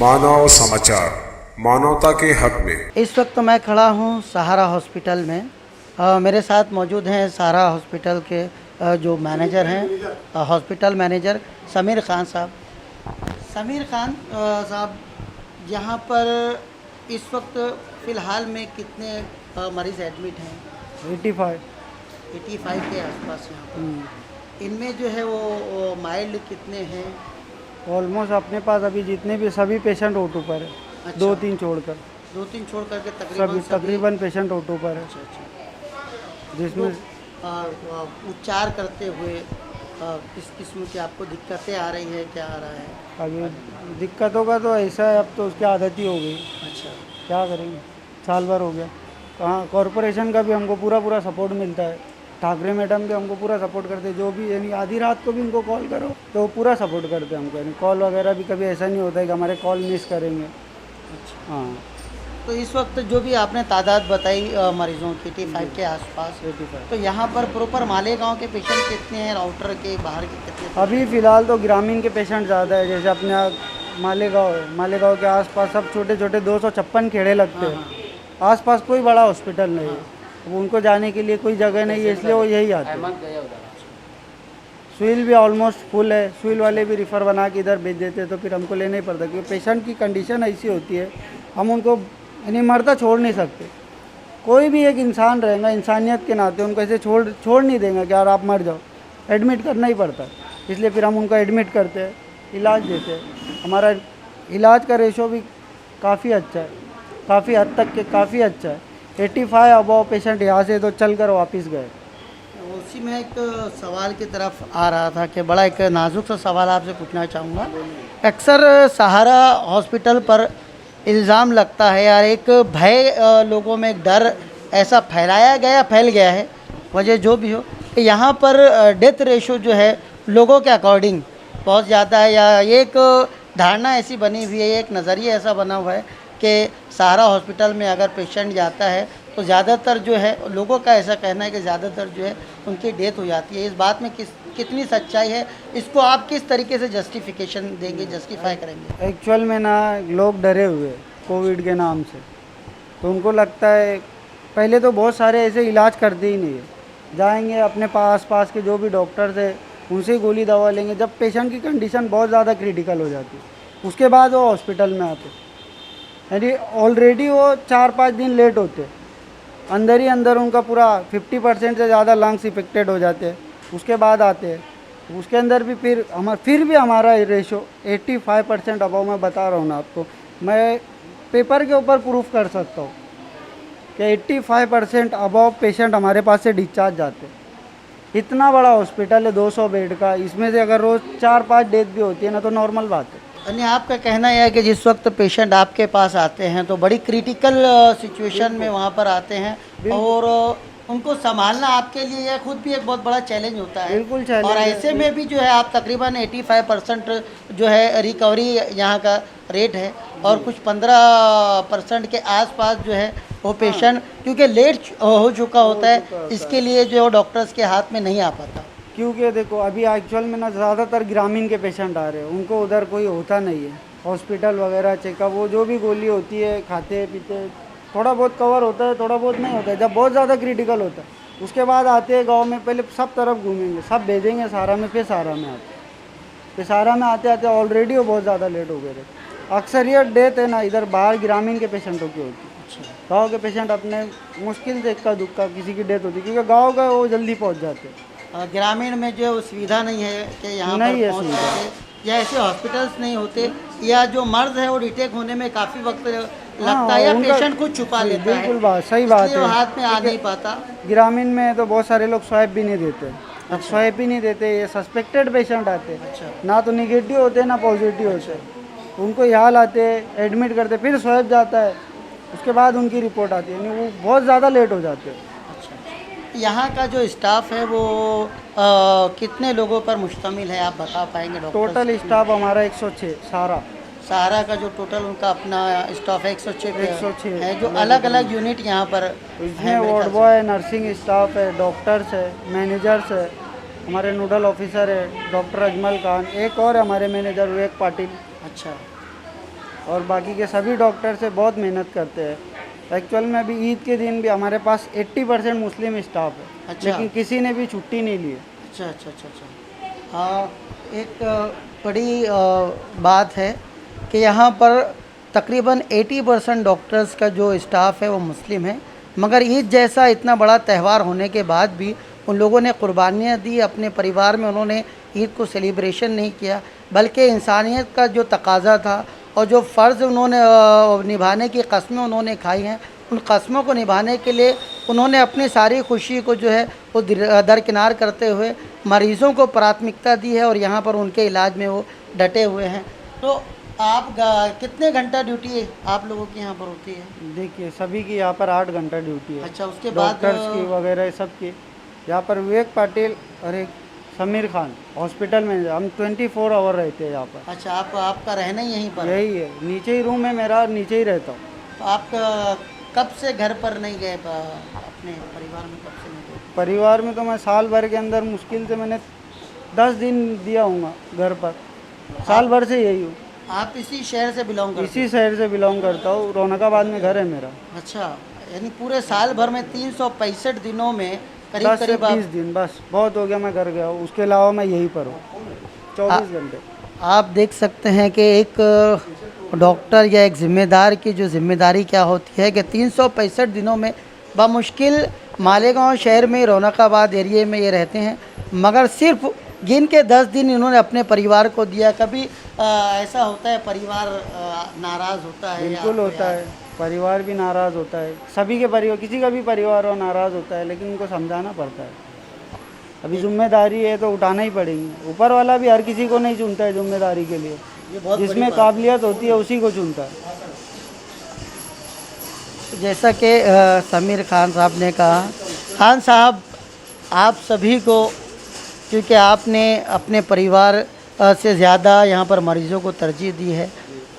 मानव समाचार, मानवता के हक में। इस वक्त मैं खड़ा हूँ सहारा हॉस्पिटल में। मेरे साथ मौजूद हैं सहारा हॉस्पिटल के जो मैनेजर हैं, हॉस्पिटल मैनेजर समीर खान साहब। समीर खान साहब, यहाँ पर इस वक्त फ़िलहाल में कितने मरीज़ एडमिट हैं? 85 के आसपास यहाँ पर। इनमें जो है वो माइल्ड कितने हैं? ऑलमोस्ट अपने पास अभी जितने भी सभी पेशेंट ओटो पर है। अच्छा। 2-3 छोड़कर 2-3 छोड़ करके सभी तकरीबन पेशेंट ओटो पर है। अच्छा। जिसमें उपचार करते हुए किस किस्म की आपको दिक्कतें आ रही है, क्या आ रहा है? अभी दिक्कतों का तो ऐसा है, अब तो उसकी आदत ही हो गई। अच्छा। क्या करेंगे, साल भर हो गया। कहाँ कॉरपोरेशन का भी हमको पूरा सपोर्ट मिलता है। ठाकरे मैडम भी हमको पूरा सपोर्ट करते हैं। जो भी यानी आधी रात को भी उनको कॉल करो तो वो पूरा सपोर्ट करते हैं हमको। यानी कॉल वगैरह भी कभी ऐसा नहीं होता है कि हमारे कॉल मिस करेंगे। अच्छा। हाँ। तो इस वक्त जो भी आपने तादाद बताई मरीजों की 85 के आसपास, 85। तो यहाँ पर प्रॉपर मालेगांव के पेशेंट कितने हैं, राउटर के बाहर के कितने? अभी फ़िलहाल तो ग्रामीण के पेशेंट ज़्यादा है। जैसे अपने मालेगांव है, मालेगांव के आसपास सब छोटे छोटे 256 खेड़े लगते हैं। आसपास कोई बड़ा हॉस्पिटल नहीं है। अब उनको जाने के लिए कोई जगह नहीं है, इसलिए वो यही आते हैं। सुईल भी ऑलमोस्ट फुल है। सुईल वाले भी रिफ़र बना के इधर भेज देते हैं, तो फिर हमको लेना ही पड़ता है क्योंकि पेशेंट की कंडीशन ऐसी होती है, हम उनको यानी मरता छोड़ नहीं सकते। कोई भी एक इंसान रहेगा, इंसानियत के नाते उनको ऐसे छोड़ नहीं देंगे कि यार आप मर जाओ। एडमिट करना ही पड़ता है, इसलिए फिर हम उनको एडमिट करते हैं, इलाज देते हैं। हमारा इलाज का रेशो भी काफ़ी अच्छा है, काफ़ी हद तक के काफ़ी अच्छा है। 85 अबव पेशेंट यहाँ से तो चल कर वापस गए। उसी में एक सवाल की तरफ आ रहा था कि बड़ा एक नाजुक सा सवाल आपसे पूछना चाहूँगा। अक्सर सहारा हॉस्पिटल पर इल्ज़ाम लगता है यार, एक भय लोगों में एक डर ऐसा फैल गया है, वजह जो भी हो, कि यहाँ पर डेथ रेशो जो है लोगों के अकॉर्डिंग बहुत ज़्यादा है, या एक धारणा ऐसी बनी हुई है, एक नज़रिया ऐसा बना हुआ है कि सहारा हॉस्पिटल में अगर पेशेंट जाता है तो ज़्यादातर जो है लोगों का ऐसा कहना है कि ज़्यादातर जो है उनकी डेथ हो जाती है। इस बात में कितनी सच्चाई है, इसको आप किस तरीके से जस्टिफिकेशन देंगे, जस्टिफाई करेंगे? एक्चुअल में ना लोग डरे हुए हैं कोविड के नाम से, तो उनको लगता है पहले तो बहुत सारे ऐसे इलाज करते ही नहीं है। जाएंगे अपने पास के जो भी डॉक्टर्स है उनसे गोली दवा लेंगे। जब पेशेंट की कंडीशन बहुत ज़्यादा क्रिटिकल हो जाती है उसके बाद वो हॉस्पिटल में आते, यानी ऑलरेडी वो 4-5 दिन लेट होते, अंदर ही अंदर उनका पूरा 50% से ज़्यादा लंग्स इफेक्टेड हो जाते हैं, उसके बाद आते हैं। उसके अंदर भी फिर भी हमारा रेशो 85% अबव मैं बता रहा हूँ ना आपको, मैं पेपर के ऊपर प्रूफ कर सकता हूँ कि 85% अबव पेशेंट हमारे पास से डिस्चार्ज जाते हैं। इतना बड़ा हॉस्पिटल है 200 बेड का, इसमें से अगर रोज़ 4-5 डेथ भी होती है ना तो नॉर्मल बात है। यानी आपका कहना यह है कि जिस वक्त पेशेंट आपके पास आते हैं तो बड़ी क्रिटिकल सिचुएशन में वहाँ पर आते हैं और उनको संभालना आपके लिए यह खुद भी एक बहुत बड़ा चैलेंज होता है। बिल्कुल चैलेंज और ऐसे में भी जो है आप तकरीबन 85% जो है रिकवरी यहाँ का रेट है, और कुछ 15% के आसपास जो है वो पेशेंट क्योंकि लेट हो चुका होता है, इसके लिए जो डॉक्टर्स के हाथ में नहीं आ पाता। क्योंकि देखो अभी एक्चुअल में ना ज़्यादातर ग्रामीण के पेशेंट आ रहे हैं, उनको उधर कोई होता नहीं है हॉस्पिटल वगैरह चेकअप। वो जो भी गोली होती है खाते पीते, थोड़ा बहुत कवर होता है, थोड़ा बहुत नहीं होता है। जब बहुत ज़्यादा क्रिटिकल होता है उसके बाद आते हैं गांव में, पहले सब तरफ घूमेंगे, सब भेजेंगे सहारा में, फिर सहारा में आते, फिर सहारा में आते आते ऑलरेडी वो बहुत ज़्यादा लेट हो गए थे। अक्सरियत डेथ है ना इधर बाहर ग्रामीण के पेशेंटों की होती है। अच्छा। गाँव के पेशेंट अपने मुश्किल से इक्का दुक्का किसी की डेथ होती है, क्योंकि गाँव का वो जल्दी पहुँच जाते हैं। ग्रामीण में जो सुविधा नहीं है कि यहाँ पर नहीं है पहुँच सुविधा। सके, या ऐसे हॉस्पिटल्स नहीं होते, या जो मर्ज है वो डिटेक्ट होने में काफ़ी वक्त लगता है, या पेशेंट खुद छुपा लेता है। बिल्कुल बात सही बात इसलिए वो है। हाथ में आ नहीं पाता। ग्रामीण में तो बहुत सारे लोग स्वैप भी नहीं देते। अब स्वैप ही नहीं देते, ये सस्पेक्टेड पेशेंट आते हैं। अच्छा। ना तो निगेटिव होते ना पॉजिटिव होते, उनको यहाँ लाते एडमिट करते, फिर स्वैप जाता है, उसके बाद उनकी रिपोर्ट आती है, यानी वो बहुत ज़्यादा लेट हो जाते हैं। अच्छा। यहाँ का जो स्टाफ है वो कितने लोगों पर मुश्तमिल है, आप बता पाएंगे डॉक्टर? टोटल स्टाफ हमारा 106 सारा। सहारा का जो टोटल उनका अपना स्टाफ है 106 106 है, जो अलग अलग यूनिट यहाँ पर इसमें वार्ड बॉय, नर्सिंग स्टाफ है, डॉक्टर्स है, मैनेजर्स है, हमारे नोडल ऑफिसर है डॉक्टर अजमल खान, एक और हमारे मैनेजर विवेक पाटिल। अच्छा। और बाकी के सभी डॉक्टर से बहुत मेहनत करते हैं। एक्चुअल में अभी ईद के दिन भी हमारे पास 80% मुस्लिम स्टाफ है। अच्छा। लेकिन किसी ने भी छुट्टी नहीं ली है। अच्छा अच्छा अच्छा अच्छा। एक बड़ी बात है कि यहाँ पर तकरीबन 80% डॉक्टर्स का जो स्टाफ है वो मुस्लिम है, मगर ईद जैसा इतना बड़ा त्यौहार होने के बाद भी उन लोगों ने कुर्बानियाँ दी। अपने परिवार में उन्होंने ईद को सेलिब्रेशन नहीं किया, बल्कि इंसानियत का जो तकाजा था और जो फ़र्ज़ उन्होंने निभाने की कस्में उन्होंने खाई हैं, उन कस्मों को निभाने के लिए उन्होंने अपनी सारी खुशी को जो है वो दरकिनार करते हुए मरीज़ों को प्राथमिकता दी है और यहाँ पर उनके इलाज में वो डटे हुए हैं। तो आप कितने घंटा ड्यूटी आप लोगों की यहाँ पर होती है? देखिए सभी की यहाँ पर 8 घंटा ड्यूटी है। अच्छा, उसके बाद डॉक्टर्स की वगैरह सबकी। यहाँ पर विवेक पाटिल और एक समीर खान हॉस्पिटल में हम 24 आवर रहते हैं यहाँ पर। अच्छा, आपका रहना ही यहीं पर है? यही है, नीचे ही रूम है मेरा और नीचे ही रहता हूँ। तो आप कब से घर पर नहीं गए? अपने परिवार में कब से नहीं गए? परिवार में तो मैं साल भर के अंदर मुश्किल से मैंने 10 दिन दिया हूँगा घर पर। साल भर से यही हूँ। आप इसी शहर से बिलोंग करते इसी शहर से बिलोंग करता हूँ। रौनकाबाद में घर है मेरा। हैं? अच्छा, यानी पूरे साल भर में 365 दिनों में 10 करीब से करीब 20 दिन बस बहुत हो गया मैं घर गया हूँ। उसके अलावा मैं यहीं पर हूँ 24 घंटे। आप देख सकते हैं कि एक डॉक्टर या एक ज़िम्मेदार की जो ज़िम्मेदारी क्या होती है कि 365 दिनों में बामुश्किल मालेगांव शहर में रौनकाबाद एरिए में ये रहते हैं, मगर सिर्फ गिन के 10 दिन इन्होंने अपने परिवार को दिया। कभी ऐसा होता है परिवार नाराज़ होता है? बिल्कुल होता है, परिवार भी नाराज़ होता है। सभी के परिवार, किसी का भी परिवार हो नाराज़ होता है, लेकिन उनको समझाना पड़ता है। अभी जिम्मेदारी है तो उठाना ही पड़ेगी। ऊपर वाला भी हर किसी को नहीं चुनता है जिम्मेदारी के लिए, जिसमें काबिलियत होती है उसी को चुनता है। जैसा कि समीर खान साहब ने कहा, खान साहब आप सभी को, क्योंकि आपने अपने परिवार से ज़्यादा यहाँ पर मरीज़ों को तरजीह दी है,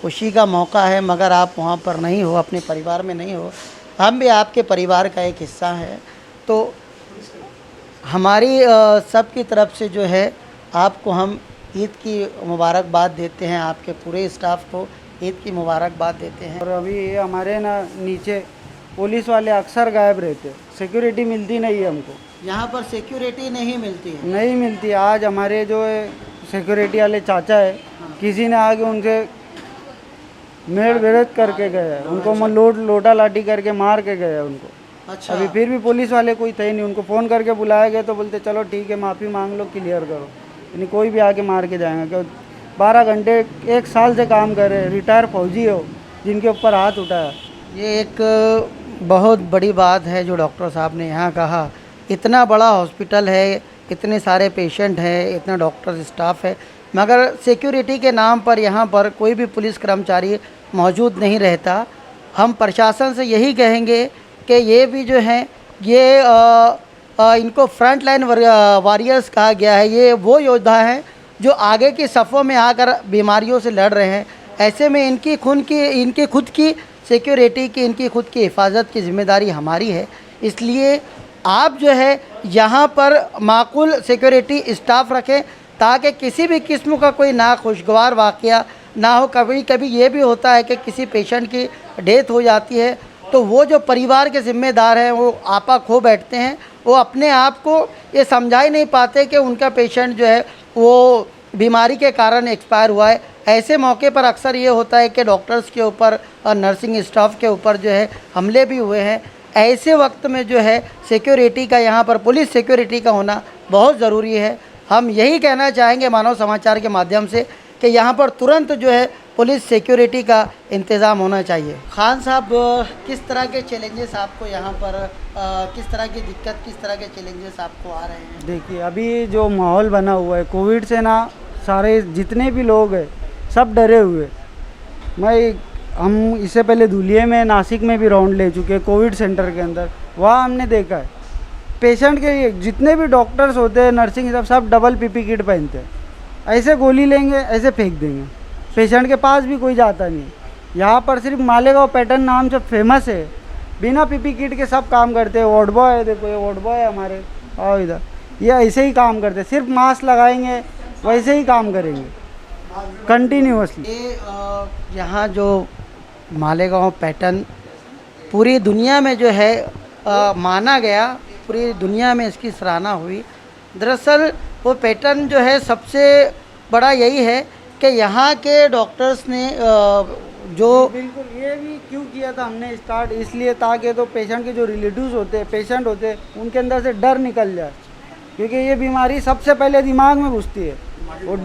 खुशी का मौका है, मगर आप वहाँ पर नहीं हो, अपने परिवार में नहीं हो। हम भी आपके परिवार का एक हिस्सा है, तो हमारी सब की तरफ से जो है आपको हम ईद की मुबारकबाद देते हैं, आपके पूरे स्टाफ को ईद की मुबारकबाद देते हैं। और अभी ये हमारे ना नीचे पुलिस वाले अक्सर गायब रहते हैं, सिक्योरिटी मिलती नहीं है हमको। यहाँ पर सिक्योरिटी नहीं मिलती है? नहीं मिलती। आज हमारे जो सिक्योरिटी वाले चाचा है, किसी ने आके उनसे मेड़ बेड़त करके गया है, उनको लोटा लाठी करके मार के गया है उनको। अच्छा। अभी फिर भी पुलिस वाले कोई थे नहीं, उनको फ़ोन करके बुलाया गया तो बोलते चलो ठीक है माफ़ी मांग लो, क्लियर करो। यानी कोई भी आके मार के जाएगा। क्यों 12 घंटे 1 साल से काम कर रहे, रिटायर फौजी हो जिनके ऊपर हाथ उठाया। ये एक बहुत बड़ी बात है जो डॉक्टर साहब ने यहाँ कहा। इतना बड़ा हॉस्पिटल है, इतने सारे पेशेंट हैं, इतना डॉक्टर स्टाफ है, मगर सिक्योरिटी के नाम पर यहाँ पर कोई भी पुलिस कर्मचारी मौजूद नहीं रहता। हम प्रशासन से यही कहेंगे कि ये भी जो हैं ये इनको फ्रंट लाइन वॉरियर्स कहा गया है। ये वो योद्धा हैं जो आगे की सफ़ों में आकर बीमारियों से लड़ रहे हैं। ऐसे में इनकी खुद की सिक्योरिटी की, इनकी खुद की हिफाजत की ज़िम्मेदारी हमारी है। इसलिए आप जो है यहाँ पर माकूल सिक्योरिटी स्टाफ रखें ताकि किसी भी किस्म का कोई नाखुशगवार वाक़या ना हो। कभी कभी ये भी होता है कि किसी पेशेंट की डेथ हो जाती है तो वो जो परिवार के ज़िम्मेदार हैं वो आपा खो बैठते हैं, वो अपने आप को ये समझा ही नहीं पाते कि उनका पेशेंट जो है वो बीमारी के कारण एक्सपायर हुआ है। ऐसे मौके पर अक्सर ये होता है कि डॉक्टर्स के ऊपर और नर्सिंग स्टाफ के ऊपर जो है हमले भी हुए हैं। ऐसे वक्त में जो है सिक्योरिटी का, यहाँ पर पुलिस सिक्योरिटी का होना बहुत ज़रूरी है। हम यही कहना चाहेंगे मानव समाचार के माध्यम से कि यहाँ पर तुरंत जो है पुलिस सिक्योरिटी का इंतज़ाम होना चाहिए। खान साहब, किस तरह के चैलेंजेस आपको यहाँ पर किस तरह की दिक्कत, किस तरह के चैलेंजेस आपको आ रहे हैं? देखिए अभी जो माहौल बना हुआ है कोविड से ना, सारे जितने भी लोग हैं सब डरे हुए। हम इससे पहले धुलिये में, नासिक में भी राउंड ले चुके हैं कोविड सेंटर के अंदर। वहाँ हमने देखा है पेशेंट के जितने भी डॉक्टर्स होते हैं, नर्सिंग सब डबल पीपी किट पहनते हैं। ऐसे गोली लेंगे, ऐसे फेंक देंगे, पेशेंट के पास भी कोई जाता नहीं। यहाँ पर सिर्फ मालेगांव पैटर्न नाम से फेमस है, बिना पीपी किट के सब काम करते हैं। वार्ड बॉय है, देखो ये वार्ड बॉय है हमारे, और इधर ये ऐसे ही काम करते हैं, सिर्फ मास्क लगाएंगे वैसे ही काम करेंगे। कंटिन्यूअसली। ये यहाँ जो मालेगांव पैटर्न पूरी दुनिया में जो है माना गया, पूरी दुनिया में इसकी सराहना हुई। दरअसल वो पैटर्न जो है सबसे बड़ा यही है कि यहाँ के डॉक्टर्स ने जो बिल्कुल, ये भी क्यों किया था हमने स्टार्ट, इसलिए ताकि तो पेशेंट के जो रिलेटिव्स होते हैं, पेशेंट होते हैं, उनके अंदर से डर निकल जाए, क्योंकि ये बीमारी सबसे पहले दिमाग में घुसती है और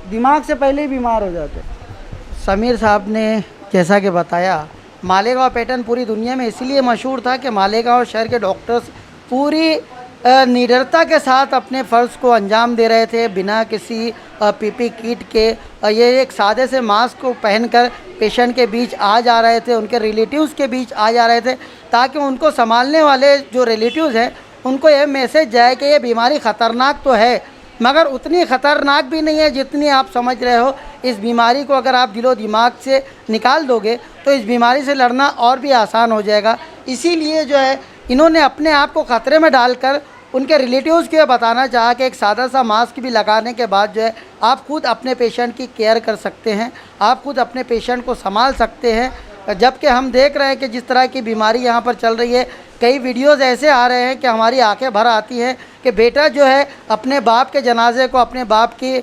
दिमाग से पहले ही बीमार हो जाते हैं। समीर साहब ने जैसा कि बताया, मालेगांव पैटर्न पूरी दुनिया में इसलिए मशहूर था कि मालेगांव शहर के डॉक्टर्स पूरी निडरता के साथ अपने फ़र्ज़ को अंजाम दे रहे थे, बिना किसी पीपी किट के। ये एक सादे से मास्क को पहनकर पेशेंट के बीच आ जा रहे थे, उनके रिलेटिव्स के बीच आ जा रहे थे, ताकि उनको संभालने वाले जो रिलेटिव्स हैं उनको ये मैसेज जाए कि ये बीमारी ख़तरनाक तो है, मगर उतनी ख़तरनाक भी नहीं है जितनी आप समझ रहे हो। इस बीमारी को अगर आप दिलो दिमाग से निकाल दोगे तो इस बीमारी से लड़ना और भी आसान हो जाएगा। इसीलिए जो है इन्होंने अपने आप को ख़तरे में डालकर उनके रिलेटिव्स को ये बताना चाहा कि एक सादा सा मास्क भी लगाने के बाद जो है आप खुद अपने पेशेंट की केयर कर सकते हैं, आप खुद अपने पेशेंट को संभाल सकते हैं। जबकि हम देख रहे हैं कि जिस तरह की बीमारी यहाँ पर चल रही है, कई वीडियोज़ ऐसे आ रहे हैं कि हमारी आंखें भर आती हैं कि बेटा जो है अपने बाप के जनाजे को, अपने बाप की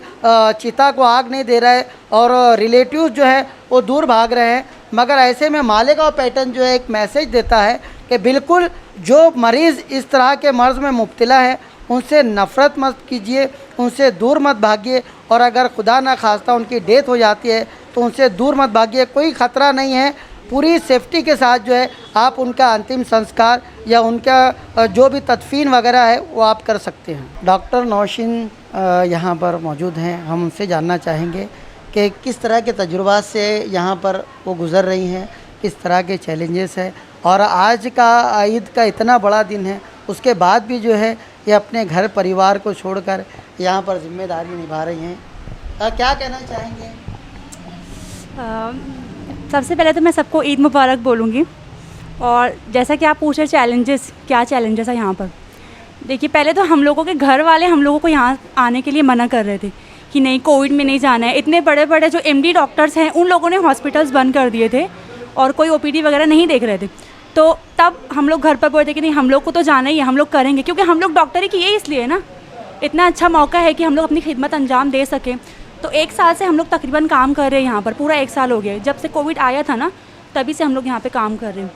चिता को आग नहीं दे रहा है और रिलेटिव्स जो है वो दूर भाग रहे हैं। मगर ऐसे में मालेगांव पैटर्न जो है एक मैसेज देता है कि बिल्कुल जो मरीज़ इस तरह के मर्ज़ में मुब्तला है उनसे नफ़रत मत कीजिए, उनसे दूर मत भागिए, और अगर खुदा ना खास्ता उनकी डेथ हो जाती है तो उनसे दूर मत भागिए। कोई ख़तरा नहीं है, पूरी सेफ्टी के साथ जो है आप उनका अंतिम संस्कार या उनका जो भी तदफीन वगैरह है वो आप कर सकते हैं। डॉक्टर नौशीन यहाँ पर मौजूद हैं, हम उनसे जानना चाहेंगे कि किस तरह के तजुर्बात से यहाँ पर वो गुज़र रही हैं, किस तरह के चैलेंजेस है, और आज का ईद का इतना बड़ा दिन है उसके बाद भी जो है ये अपने घर परिवार को छोड़कर यहाँ पर जिम्मेदारी निभा रही हैं। क्या कहना चाहेंगे? सबसे पहले तो मैं सबको ईद मुबारक बोलूँगी। और जैसा कि आप पूछ रहे चैलेंजेस, क्या चैलेंजेस है यहाँ पर, देखिए पहले तो हम लोगों के घर वाले हम लोगों को यहाँ आने के लिए मना कर रहे थे कि नहीं, कोविड में नहीं जाना है। इतने बड़े बड़े जो एमडी डॉक्टर्स हैं उन लोगों ने हॉस्पिटल्स बंद कर दिए थे और कोई ओपीडी वगैरह नहीं देख रहे थे। तो तब हम लोग घर पर बोलते कि नहीं, हम लोग को तो जाना ही है, हम लोग करेंगे, क्योंकि हम लोग डॉक्टर ही किए इसलिए ना, इतना अच्छा मौका है कि हम लोग अपनी खिदमत अंजाम दे सकें। तो 1 साल से हम लोग तकरीबन काम कर रहे हैं यहाँ पर, पूरा 1 साल हो गया। जब से कोविड आया था ना तभी से हम लोग यहाँ पे काम कर रहे हैं,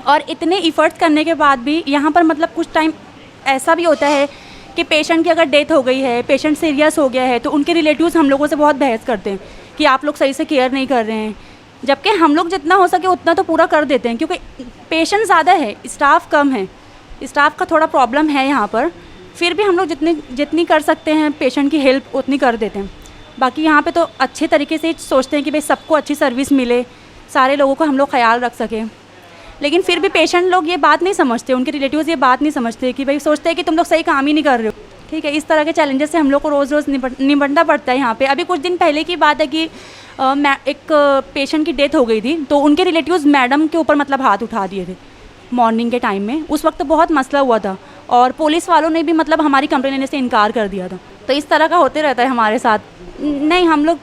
और इतने इफ़र्ट्स करने के बाद भी यहाँ पर मतलब कुछ टाइम ऐसा भी होता है कि पेशेंट की अगर डेथ हो गई है, पेशेंट सीरियस हो गया है, तो उनके रिलेटिव्स हम लोगों से बहुत बहस करते हैं कि आप लोग सही से केयर नहीं कर रहे हैं, जबकि हम लोग जितना हो सके उतना तो पूरा कर देते हैं, क्योंकि पेशेंट ज़्यादा है, स्टाफ कम है, स्टाफ का थोड़ा प्रॉब्लम है यहाँ पर। फिर भी हम लोग जितनी कर सकते हैं पेशेंट की हेल्प उतनी कर देते हैं। बाकी यहाँ पे तो अच्छे तरीके से सोचते हैं कि भाई सबको अच्छी सर्विस मिले, सारे लोगों को हम लोग ख्याल रख सकें, लेकिन फिर भी पेशेंट लोग ये बात नहीं समझते, उनके रिलेटिव्स ये बात नहीं समझते कि भाई सोचते हैं कि तुम लोग सही काम ही नहीं कर रहे हो। ठीक है, इस तरह के चैलेंजेस से हम लोग को रोज़ रोज़ निपटना पड़ता है यहाँ पे। अभी कुछ दिन पहले की बात है कि एक पेशेंट की डेथ हो गई थी, तो उनके रिलेटिव्स मैडम के ऊपर मतलब हाथ उठा दिए थे मॉर्निंग के टाइम में। उस वक्त बहुत मसला हुआ था और पुलिस वालों ने भी मतलब हमारी कंप्लेन लेने से इनकार कर दिया था। तो इस तरह का होते रहता है हमारे साथ। नहीं, हम लोग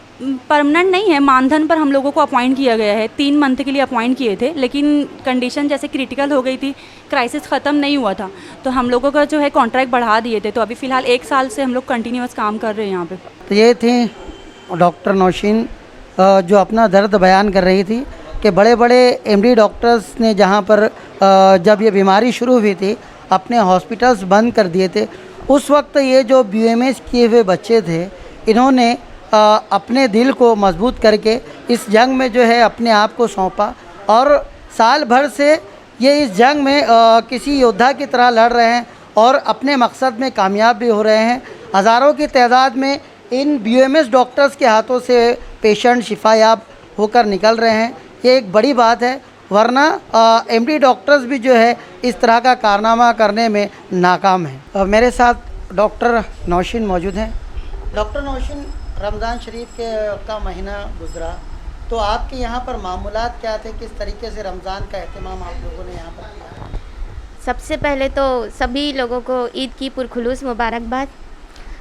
परमानेंट नहीं है, मानधन पर हम लोगों को अपॉइंट किया गया है, 3 मंथ के लिए अपॉइंट किए थे, लेकिन कंडीशन जैसे क्रिटिकल हो गई थी, क्राइसिस ख़त्म नहीं हुआ था, तो हम लोगों का जो है कॉन्ट्रैक्ट बढ़ा दिए थे। तो अभी फ़िलहाल 1 साल से हम लोग कंटिन्यूस काम कर रहे हैं यहाँ पे। तो ये थी डॉक्टर नौशीन जो अपना दर्द बयान कर रही थी कि बड़े बड़े एमडी डॉक्टर्स ने जहाँ पर जब ये बीमारी शुरू हुई थी अपने हॉस्पिटल्स बंद कर दिए थे। उस वक्त ये जो BMS किए हुए बच्चे थे, इन्होंने अपने दिल को मजबूत करके इस जंग में जो है अपने आप को सौंपा, और साल भर से ये इस जंग में किसी योद्धा की तरह लड़ रहे हैं और अपने मकसद में कामयाब भी हो रहे हैं। हज़ारों की तादाद में इन BMS डॉक्टर्स के हाथों से पेशेंट शिफायाब होकर निकल रहे हैं। ये एक बड़ी बात है, वरना MD डॉक्टर्स भी जो है इस तरह का कारनामा करने में नाकाम है। मेरे साथ डॉक्टर नौशीन मौजूद हैं। डॉक्टर नौशीन, रमज़ान शरीफ का महीना गुजरा, तो आपके यहाँ पर मामूलात क्या थे, किस तरीके से रमज़ान का एहतमाम आप लोगों ने यहाँ पर किया? सबसे पहले तो सभी लोगों को ईद की पुरखुलूस मुबारकबाद।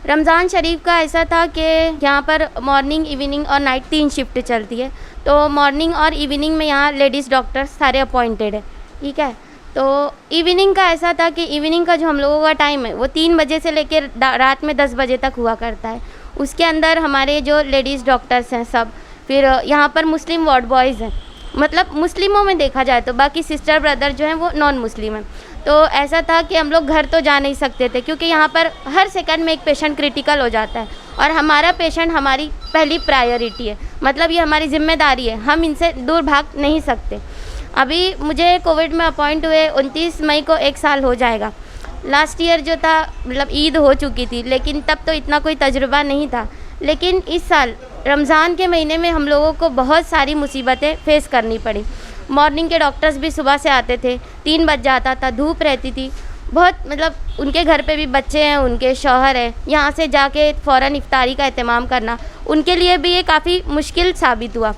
रमज़ान शरीफ का ऐसा था कि यहाँ पर मॉर्निंग, इवनिंग और नाइट 3 शिफ्ट चलती है। तो मॉर्निंग और इवनिंग में यहाँ लेडीज़ डॉक्टर्स सारे अपॉइंटेड है, ठीक है। तो इवनिंग का ऐसा था कि इवनिंग का जो हम लोगों का टाइम है वो 3 बजे से लेकर रात में 10 बजे तक हुआ करता है। उसके अंदर हमारे जो लेडीज़ डॉक्टर्स हैं सब, फिर यहाँ पर मुस्लिम वार्ड बॉयज़ हैं, मतलब मुस्लिमों में देखा जाए तो, बाकी सिस्टर ब्रदर जो हैं वो नॉन मुस्लिम हैं। तो ऐसा था कि हम लोग घर तो जा नहीं सकते थे, क्योंकि यहाँ पर हर सेकंड में एक पेशेंट क्रिटिकल हो जाता है और हमारा पेशेंट हमारी पहली प्रायोरिटी है, मतलब ये हमारी जिम्मेदारी है, हम इनसे दूर भाग नहीं सकते। अभी मुझे कोविड में अपॉइंट हुए 29 मई को 1 साल हो जाएगा। लास्ट ईयर जो था मतलब ईद हो चुकी थी, लेकिन तब तो इतना कोई तजुर्बा नहीं था। लेकिन इस साल रमज़ान के महीने में हम लोगों को बहुत सारी मुसीबतें फेस करनी पड़ी। मॉर्निंग के डॉक्टर्स भी सुबह से आते थे, 3 बज जाता था, धूप रहती थी बहुत, मतलब उनके घर पे भी बच्चे हैं, उनके शौहर हैं, यहाँ से जाके फ़ौरन इफ्तारी का एहतमाम करना उनके लिए भी ये काफ़ी मुश्किल साबित हुआ।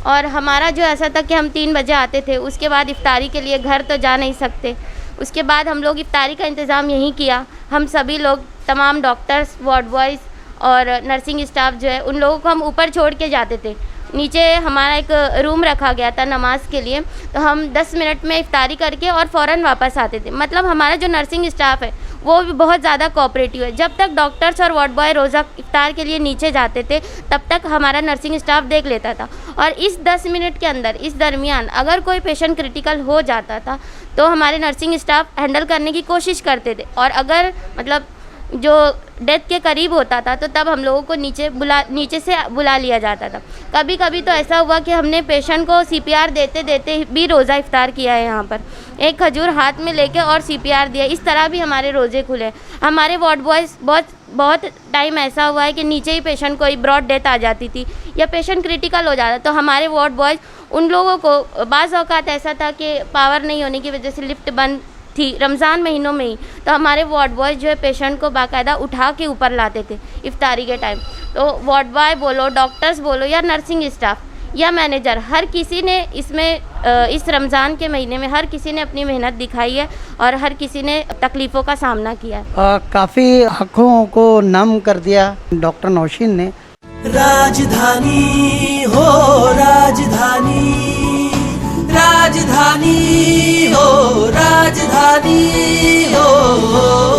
और हमारा जो ऐसा था कि हम 3 बजे आते थे, उसके बाद इफ्तारी के लिए घर तो जा नहीं सकते, उसके बाद हम लोग इफ्तारी का इंतज़ाम यहीं किया। हम सभी लोग, तमाम डॉक्टर्स, वार्ड बॉयज़ और नर्सिंग स्टाफ जो है, उन लोगों को हम ऊपर छोड़ के जाते थे। नीचे हमारा एक रूम रखा गया था नमाज के लिए, तो हम 10 मिनट में इफ्तारी करके और फ़ौरन वापस आते थे। मतलब हमारा जो नर्सिंग स्टाफ है वो भी बहुत ज़्यादा कोऑपरेटिव है। जब तक डॉक्टर्स और वार्ड बॉय रोज़ा इफ्तार के लिए नीचे जाते थे, तब तक हमारा नर्सिंग स्टाफ देख लेता था। और इस 10 मिनट के अंदर, इस दरमियान अगर कोई पेशेंट क्रिटिकल हो जाता था तो हमारे नर्सिंग स्टाफ हैंडल करने की कोशिश करते थे। और अगर मतलब जो डेथ के करीब होता था तो तब हम लोगों को नीचे से बुला लिया जाता था। कभी कभी तो ऐसा हुआ कि हमने पेशेंट को CPR देते देते भी रोज़ा इफ्तार किया है। यहाँ पर एक खजूर हाथ में लेके और CPR दिया, इस तरह भी हमारे रोज़े खुले। हमारे वार्ड बॉयज़ बहुत टाइम ऐसा हुआ है कि नीचे ही पेशेंट कोई ब्रॉड डेथ आ जाती थी या पेशेंट क्रिटिकल हो जाता, तो हमारे वार्ड बॉयज़ उन लोगों को, बाज़ औक़ात ऐसा था कि पावर नहीं होने की वजह से लिफ्ट बंद थी रमज़ान महीनों में ही, तो हमारे वार्ड बॉयज़ जो है पेशेंट को बाकायदा उठा के ऊपर लाते थे इफ्तारी के टाइम। तो वार्ड बॉय बोलो, डॉक्टर्स बोलो या नर्सिंग स्टाफ या मैनेजर, हर किसी ने इसमें इस रमज़ान के महीने में हर किसी ने अपनी मेहनत दिखाई है और हर किसी ने तकलीफ़ों का सामना किया है। काफ़ी आँखों को नम कर दिया डॉक्टर नौशीन ने। राजधानी हो राजधानी, राजधानी हो राजधानी हो।